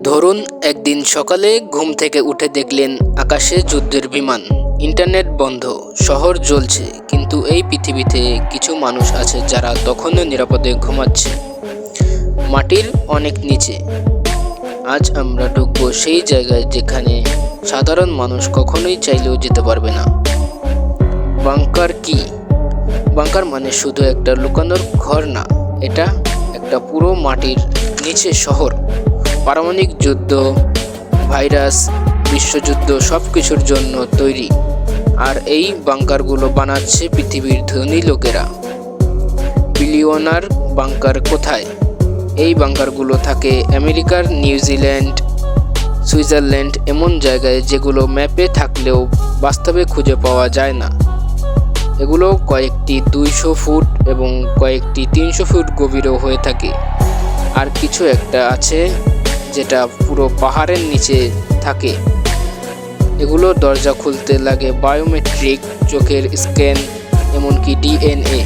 ধরুন একদিন সকালে ঘুম থেকে উঠে দেখলেন আকাশে যুদ্ধের বিমান, ইন্টারনেট বন্ধ, শহর জ্বলছে, কিন্তু এই পৃথিবীতে কিছু মানুষ আছে যারা তখনও নিরাপদে ঘুমাচ্ছে, মাটির অনেক নিচে। আজ আমরা ঢুকবো সেই জায়গায় যেখানে সাধারণ মানুষ কখনোই চাইলেও যেতে পারবে না। বাংকার কি? বাংকার মানে শুধু একটা লুকানোর ঘর না, এটা একটা পুরো মাটির নিচে শহর। পারমাণবিক যুদ্ধ, ভাইরাস, বিশ্বযুদ্ধ সব কিছুর জন্য তৈরি। আর এই বাংকারগুলো বানাচ্ছে পৃথিবীর ধনী লোকেরা। বিলিয়নার বাংকার কোথায়? এই বাংকারগুলো থাকে আমেরিকার, নিউজিল্যান্ড, সুইজারল্যান্ড, এমন জায়গায় যেগুলো ম্যাপে থাকলেও বাস্তবে খুঁজে পাওয়া যায় না। এগুলো কয়েকটি 200 ফুট এবং কয়েকটি 300 ফুট গভীরও হয়ে থাকে। আর কিছু একটা আছে যেটা পুরো পাহাড়ের নিচে থাকে। এগুলো দরজা খুলতে লাগে বায়োমেট্রিক, চোখের স্ক্যান, এমনকি ডিএনএ।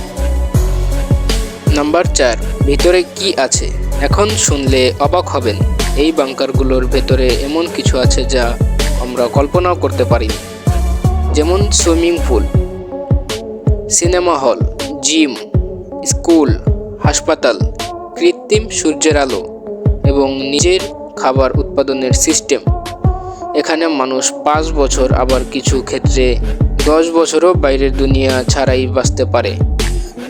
নাম্বার 4, ভিতরে কি আছে? এখন শুনলে অবাক হবেন। এই বাংকারগুলোর ভেতরে এমন কিছু আছে যা আমরা কল্পনাও করতে পারি, যেমন swimming pool, cinema hall, gym, school, হাসপাতাল, কৃত্রিম সূর্যের আলো এবং নিজের খাবার উৎপাদনের সিস্টেম। এখানে মানুষ 5 বছর, আবার কিছু ক্ষেত্রে 10 বছরও বাইরের দুনিয়া ছাড়াই বাঁচতে পারে।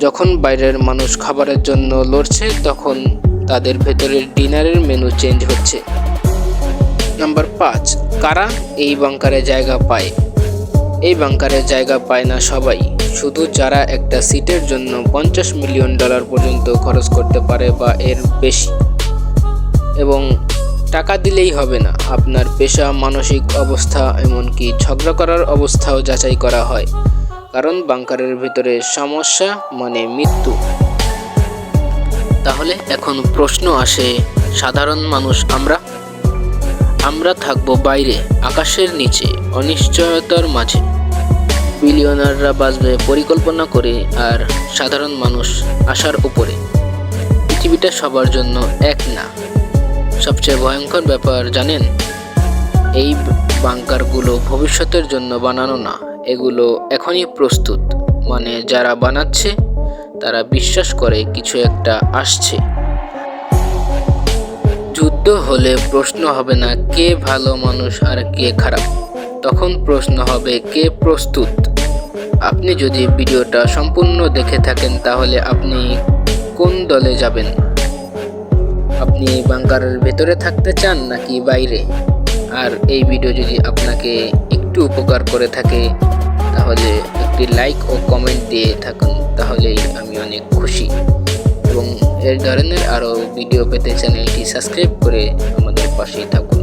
যখন বাইরের মানুষ খাবারের জন্য লড়ছে, তখন তাদের ভেতরের ডিনারের মেনু চেঞ্জ হচ্ছে। নাম্বার 5, কারা এই বাংকারে জায়গা পায়? এই বাংকারে জায়গা পায় না সবাই, শুধু যারা একটা সিটের জন্য $50 মিলিয়ন পর্যন্ত খরচ করতে পারে বা এর বেশি। এবং টাকা দিলেই হবে না, আপনার পেশা, মানসিক অবস্থা, এমনকি ঝগড়া করার অবস্থাও যাচাই করা হয়, কারণ বাংকারের ভিতরে সমস্যা মানে মৃত্যু। তাহলে এখন প্রশ্ন আসে, সাধারণ মানুষ আমরা থাকবো বাইরে, আকাশের নিচে, অনিশ্চয়তার মাঝে। বিলিয়নাররা বাঁচবে পরিকল্পনা করে, আর সাধারণ মানুষ আশার উপরে। পৃথিবীটা সবার জন্য এক না। সবচেয়ে ভয়ঙ্কর ব্যাপার জানেন, এই বাংকারগুলো ভবিষ্যতের জন্য বানানো না, এগুলো এখনই প্রস্তুত। মানে যারা বানাচ্ছে তারা বিশ্বাস করে কিছু একটা আসছে। যুদ্ধ হলে প্রশ্ন হবে না কে ভালো মানুষ আর কে খারাপ, তখন প্রশ্ন হবে কে প্রস্তুত। আপনি যদি ভিডিওটা সম্পূর্ণ দেখে থাকেন, তাহলে আপনি কোন দলে যাবেন? আপনি বাংকারের ভেতরে থাকতে চান নাকি বাইরে? আর এই ভিডিও যদি আপনাকে একটু উপকার করে থাকে, তাহলে একটি লাইক ও কমেন্ট দিয়ে থাকুন, তাহলেই আমি অনেক খুশি। এবং এই ধরনের আরও ভিডিও পেতে চ্যানেলটি সাবস্ক্রাইব করে আমাদের পাশেই থাকুন।